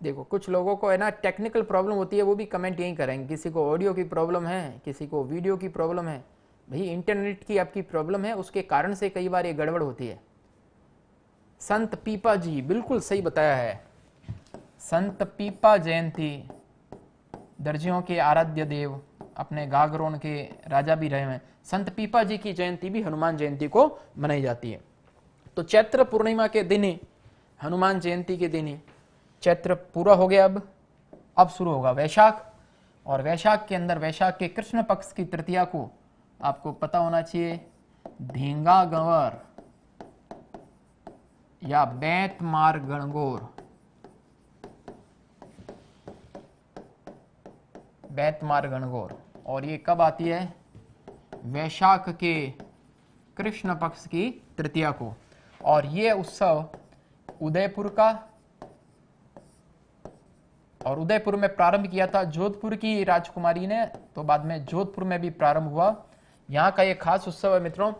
देखो कुछ लोगों को है ना टेक्निकल प्रॉब्लम होती है, वो भी कमेंट यही करेंगे। किसी को ऑडियो की प्रॉब्लम है, किसी को वीडियो की प्रॉब्लम है। भाई इंटरनेट की आपकी प्रॉब्लम है, उसके कारण से कई बार ये गड़बड़ होती है। संत पीपा जी, बिल्कुल सही बताया है। संत पीपा जयंती, दर्जियों के आराध्य देव, अपने गागरोन के राजा भी रहे हैं। संत पीपा जी की जयंती भी हनुमान जयंती को मनाई जाती है। तो चैत्र पूर्णिमा के दिन ही, हनुमान जयंती के दिन ही, चैत्र पूरा हो गया, अब शुरू होगा वैशाख। और वैशाख के अंदर, वैशाख के कृष्ण पक्ष की तृतीया को आपको पता होना चाहिए धींगा गंवर या बैतमार गणगौर। बैतमार गणगौर, और ये कब आती है? वैशाख के कृष्ण पक्ष की तृतीया को। और ये उत्सव उदयपुर का, और उदयपुर में प्रारंभ किया था जोधपुर की राजकुमारी ने, तो बाद में जोधपुर में भी प्रारंभ हुआ। यहाँ का ये खास उत्सव है मित्रों।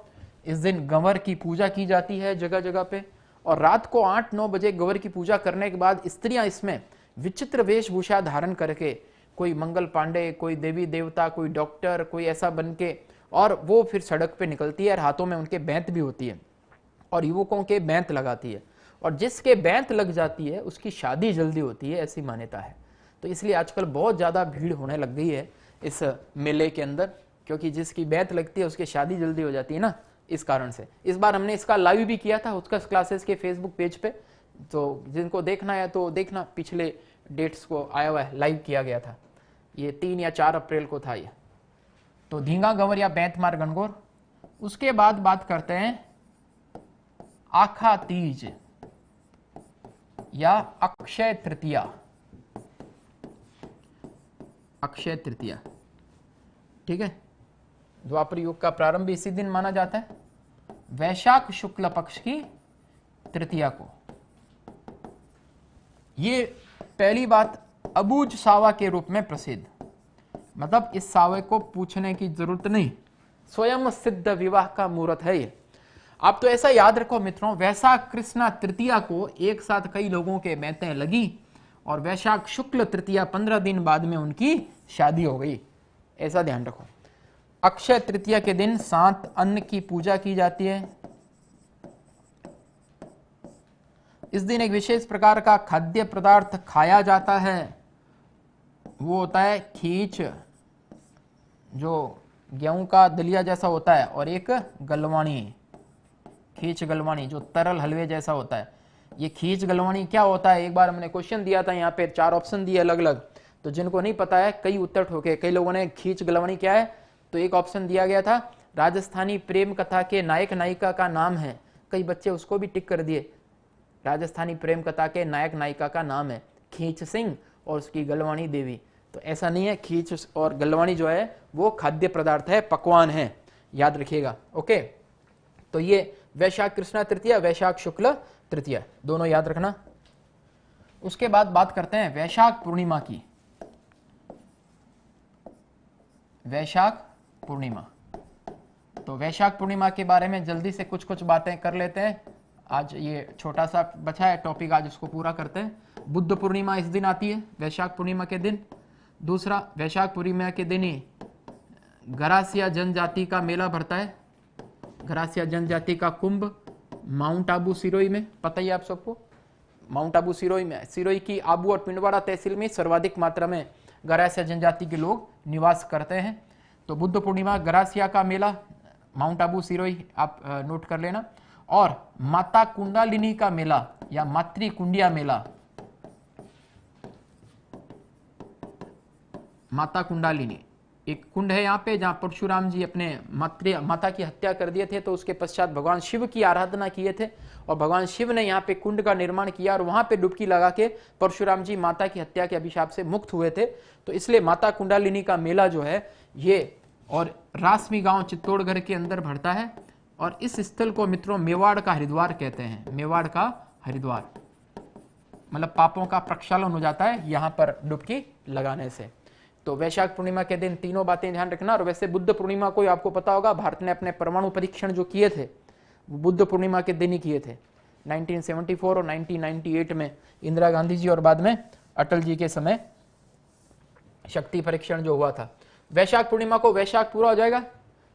इस दिन गंवर की पूजा की जाती है जगह जगह पे, और रात को 8-9 बजे गंवर की पूजा करने के बाद स्त्रियां इसमें विचित्र वेशभूषा धारण करके, कोई मंगल पांडे, कोई देवी देवता, कोई डॉक्टर, कोई ऐसा बन के, और वो फिर सड़क पे निकलती है। और हाथों में उनके बैंत भी होती है, और युवकों के बैंत लगाती है। और जिसके बैंत लग जाती है उसकी शादी जल्दी होती है, ऐसी मान्यता है। तो इसलिए आजकल बहुत ज़्यादा भीड़ होने लग गई है इस मेले के अंदर, क्योंकि जिसकी बैंत लगती है उसकी शादी जल्दी हो जाती है ना, इस कारण से। इस बार हमने इसका लाइव भी किया था उत्कर्ष क्लासेस के फेसबुक पेज पे, तो जिनको देखना है तो देखना, पिछले डेट्स को आया हुआ है, लाइव किया गया था, ये 3 या 4 अप्रैल को था ये। तो धींगा गंवर या बैंतमार गणगौर। उसके बाद बात करते हैं आखा तीज या अक्षय तृतीया। अक्षय तृतीया, ठीक है, द्वापर युग का प्रारंभ इसी दिन माना जाता है, वैशाख शुक्ल पक्ष की तृतीया को। ये पहली बात अबूझ सावा के रूप में प्रसिद्ध, मतलब इस सावे को पूछने की जरूरत नहीं, स्वयं सिद्ध विवाह का मुहूर्त है ये। आप तो ऐसा याद रखो मित्रों, वैशाख कृष्णा तृतीया को एक साथ कई लोगों के मैतें लगी और वैशाख शुक्ल तृतीया 15 दिन बाद में उनकी शादी हो गई, ऐसा ध्यान रखो। अक्षय तृतीया के दिन 7 अन्न की पूजा की जाती है। इस दिन एक विशेष प्रकार का खाद्य पदार्थ खाया जाता है, वो होता है खींच, जो गेहूं का दलिया जैसा होता है, और एक गलवानी, खींच गलवानी जो तरल हलवे जैसा होता है। ये खींच गलवानी क्या होता है, एक बार हमने क्वेश्चन दिया था, यहाँ पे 4 ऑप्शन दिए अलग अलग, तो जिनको नहीं पता है कई उत्तर ठोके, कई लोगों ने खींच गलवानी क्या है, तो एक ऑप्शन दिया गया था राजस्थानी प्रेम कथा के नायक नायिका का नाम है, कई बच्चे उसको भी टिक कर दिए, राजस्थानी प्रेम कथा के नायक नायिका का नाम है खींच सिंह और उसकी गलवानी देवी। तो ऐसा नहीं है, खींच और गलवानी जो है वो खाद्य पदार्थ है, पकवान है, याद रखिएगा। ओके, तो ये वैशाख कृष्णा तृतीया, वैशाख शुक्ल तृतीया, दोनों याद रखना। उसके बाद बात करते हैं वैशाख पूर्णिमा की। वैशाख पूर्णिमा, तो वैशाख पूर्णिमा के बारे में जल्दी से कुछ कुछ बातें कर लेते हैं। आज ये छोटा सा बचा है टॉपिक, आज उसको पूरा करते हैं। बुद्ध पूर्णिमा इस दिन आती है, वैशाख पूर्णिमा के दिन। दूसरा, वैशाख पूर्णिमा के दिन ही गरासिया जनजाति का मेला भरता है, गरासिया जनजाति का कुंभ माउंट आबू सिरोही में, पता ही आप सबको, माउंट आबू सिरोही में, सिरोही की आबू और पिंडवाड़ा तहसील में सर्वाधिक मात्रा में गरासिया जनजाति के लोग निवास करते हैं। तो बुद्ध पूर्णिमा, गरासिया का मेला, माउंट आबू सिरोही आप नोट कर लेना। और माता कुंडालिनी का मेला या मातृ कुंडिया मेला, माता कुंडालिनी एक कुंड है यहाँ पे जहाँ परशुराम जी अपने माता की हत्या कर दिए थे, तो उसके पश्चात भगवान शिव की आराधना किए थे और भगवान शिव ने यहाँ पे कुंड का निर्माण किया और वहां पे डुबकी लगा के परशुराम जी माता की हत्या के अभिशाप से मुक्त हुए थे। तो इसलिए माता कुंडालिनी का मेला जो है ये, और रासमी गांव चित्तौड़गढ़ के अंदर भरता है। और इस स्थल को मित्रों मेवाड़ का हरिद्वार कहते हैं, मेवाड़ का हरिद्वार, मतलब पापों का प्रक्षालन हो जाता है यहाँ पर डुबकी लगाने से। तो वैशाख पूर्णिमा के दिन तीनों बातें ध्यान रखना। और वैसे बुद्ध पूर्णिमा को आपको पता होगा, भारत ने अपने परमाणु परीक्षण जो किए थे वो बुद्ध पूर्णिमा के दिन ही किए थे, 1974 और 1998 में इंदिरा गांधी जी और बाद में अटल जी के समय शक्ति परीक्षण जो हुआ था। वैशाख पूर्णिमा को वैशाख पूरा हो जाएगा,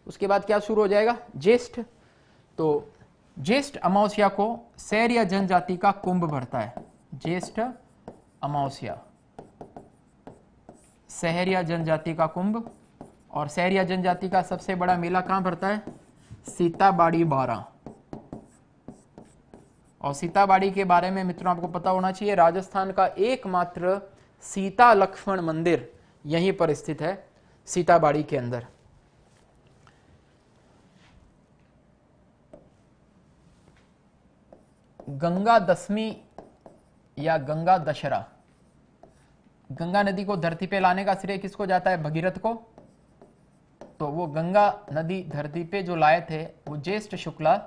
उसके बाद क्या शुरू हो जाएगा, ज्येष्ठ। तो ज्येष्ठ अमावस्या को सैरिया जनजाति का कुंभ भरता है, ज्येष्ठ अमावस्या सहरिया जनजाति का कुंभ। और सहरिया जनजाति का सबसे बड़ा मेला कहां भरता है, सीताबाड़ी बारा। और सीताबाड़ी के बारे में मित्रों आपको पता होना चाहिए, राजस्थान का एकमात्र सीता लक्ष्मण मंदिर यहीं पर स्थित है, सीताबाड़ी के अंदर। गंगा दशमी या गंगा दशहरा, गंगा नदी को धरती पे लाने का श्रेय किसको जाता है, भगीरथ को। तो वो गंगा नदी धरती पे जो लाए थे वो ज्येष्ठ शुक्ला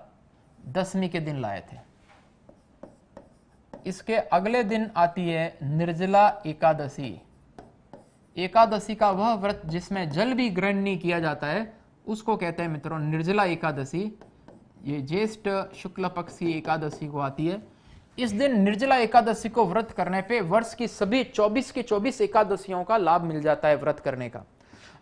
दशमी के दिन लाए थे। इसके अगले दिन आती है निर्जला एकादशी। एकादशी का वह व्रत जिसमें जल भी ग्रहण नहीं किया जाता है उसको कहते हैं मित्रों निर्जला एकादशी। ये ज्येष्ठ शुक्ल पक्ष की एकादशी को आती है। इस दिन निर्जला एकादशी को व्रत करने पे वर्ष की सभी 24 की 24 एकादशियों का लाभ मिल जाता है व्रत करने का।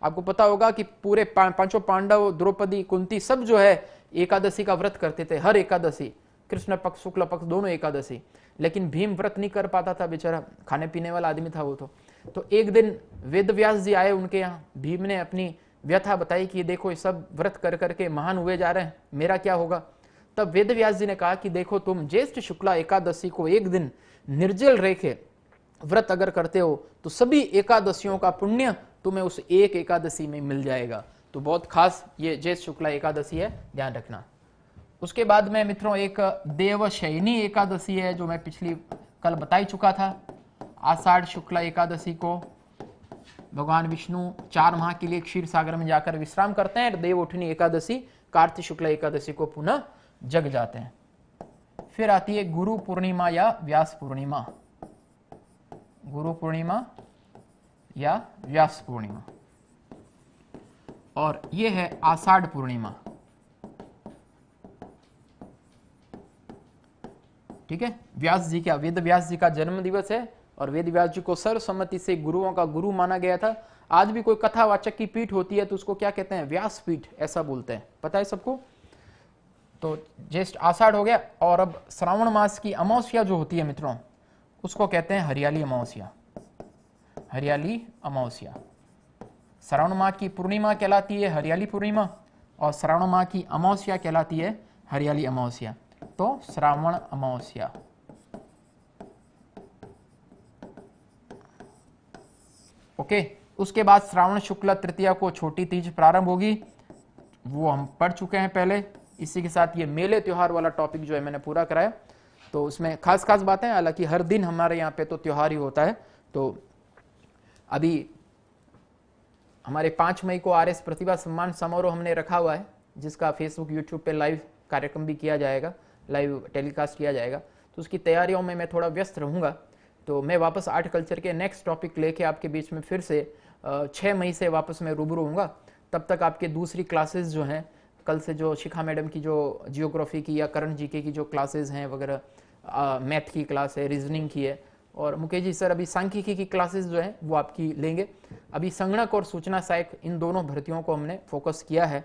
आपको पता होगा कि पूरे पांचों पांडव, द्रौपदी, कुंती सब जो है एकादशी का व्रत करते थे, हर एकादशी, कृष्ण पक्ष शुक्ल पक्ष दोनों एकादशी। लेकिन भीम व्रत नहीं कर पाता था, बेचारा खाने पीने वाला आदमी था वो। तो एक दिन वेद व्यास जी आए उनके यहाँ, भीम ने अपनी व्यथा बताई कि देखो ये सब व्रत कर करके महान हुए जा रहे हैं, मेरा क्या होगा। तब वेद व्यास जी ने कहा कि देखो तुम ज्येष्ठ शुक्ला एकादशी को एक दिन निर्जल रह के व्रत अगर करते हो तो सभी एकादशियों का पुण्य तुम्हें उस एक एकादशी में मिल जाएगा। तो बहुत खास ये ज्येष्ठ शुक्ला एकादशी है, ध्यान रखना। उसके बाद में मित्रों एक देवशयनी एकादशी है जो मैं पिछली कल बता ही चुका था। आषाढ़ शुक्ला एकादशी को भगवान विष्णु 4 माह के लिए क्षीर सागर में जाकर विश्राम करते हैं। देव उठनी एकादशी कार्तिक शुक्ला एकादशी को पुनः जग जाते हैं। फिर आती है गुरु पूर्णिमा या व्यास पूर्णिमा, गुरु पूर्णिमा या व्यास पूर्णिमा, और ये है आषाढ़ पूर्णिमा। ठीक है, व्यास जी का, वेद व्यास जी का जन्म दिवस है और वेद व्यास जी को सर्वसम्मति से गुरुओं का गुरु माना गया था। आज भी कोई कथावाचक की पीठ होती है तो उसको क्या कहते हैं, व्यास पीठ ऐसा बोलते हैं, पता है सबको। तो ज्येष्ठ आषाढ़ हो गया, और अब श्रावण मास की अमावस्या जो होती है मित्रों उसको कहते हैं हरियाली अमावस्या, हरियाली अमावस्या। श्रावण माह की पूर्णिमा कहलाती है हरियाली पूर्णिमा और श्रावण माह की अमावस्या कहलाती है हरियाली अमावस्या। तो श्रावण अमावस्या, ओके। उसके बाद श्रावण शुक्ला तृतीया को छोटी तीज प्रारंभ होगी, वो हम पढ़ चुके हैं पहले। इसी के साथ ये मेले त्योहार वाला टॉपिक जो है मैंने पूरा कराया। तो उसमें खास खास बातें, हालांकि हर दिन हमारे यहाँ पे तो त्योहार ही होता है। तो अभी हमारे 5 मई को आरएस प्रतिभा सम्मान समारोह हमने रखा हुआ है, जिसका फेसबुक यूट्यूब पे लाइव कार्यक्रम भी किया जाएगा, लाइव टेलीकास्ट किया जाएगा। तो उसकी तैयारियों में मैं थोड़ा व्यस्त रहूँगा। तो मैं वापस आर्ट कल्चर के नेक्स्ट टॉपिक लेके आपके बीच में फिर से 6 मई से वापस मैं रूबरू होऊंगा। तब तक आपके दूसरी क्लासेस जो हैं, कल से जो शिखा मैडम की जो जियोग्राफी की या करण जीके की जो क्लासेस हैं वगैरह, मैथ की क्लास है, रीजनिंग की है, और मुकेश जी सर अभी सांख्यिकी की क्लासेस जो है वो आपकी लेंगे। अभी संगणक और सूचना सहायक इन दोनों भर्तियों को हमने फोकस किया है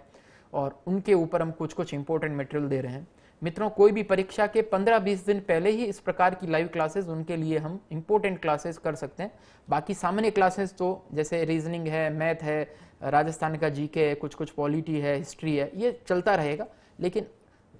और उनके ऊपर हम कुछ कुछ इंपॉर्टेंट मटेरियल दे रहे हैं। मित्रों, कोई भी परीक्षा के 15-20 दिन पहले ही इस प्रकार की लाइव क्लासेस उनके लिए हम इंपॉर्टेंट क्लासेस कर सकते हैं। बाकी सामान्य क्लासेस तो जैसे रीजनिंग है, मैथ है, राजस्थान का जीके है, कुछ कुछ पॉलिटी है, हिस्ट्री है, ये चलता रहेगा। लेकिन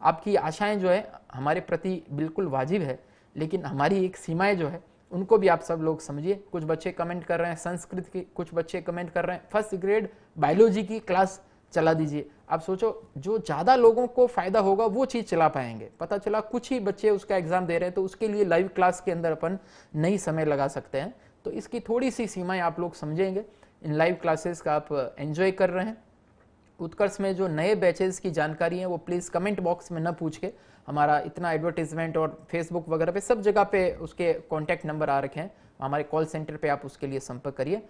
आपकी आशाएं जो है हमारे प्रति बिल्कुल वाजिब है, लेकिन हमारी एक सीमाएं जो है उनको भी आप सब लोग समझिए। कुछ बच्चे कमेंट कर रहे हैं संस्कृत की, कुछ बच्चे कमेंट कर रहे हैं फर्स्ट ग्रेड बायोलॉजी की क्लास चला दीजिए। आप सोचो जो ज़्यादा लोगों को फायदा होगा वो चीज़ चला पाएंगे। पता चला कुछ ही बच्चे उसका एग्जाम दे रहे हैं, तो उसके लिए लाइव क्लास के अंदर अपन नई समय लगा सकते हैं। तो इसकी थोड़ी सी सीमाएं आप लोग समझेंगे। इन लाइव क्लासेस का आप एंजॉय कर रहे हैं। उत्कर्ष में जो नए बैचेस की जानकारी है वो प्लीज़ कमेंट बॉक्स में न पूछ के, हमारा इतना एडवर्टीजमेंट और फेसबुक वगैरह पे सब जगह पे उसके कॉन्टैक्ट नंबर आ रखे हैं, हमारे कॉल सेंटर पे आप उसके लिए संपर्क करिए।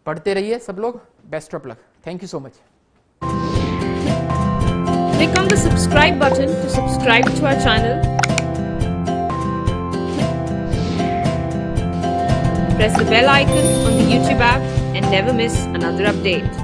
पढ़ते रहिए सब लोग, best of luck, thank you so much. Click on the subscribe button to subscribe to our channel. Press the bell icon on the YouTube app and never miss another update.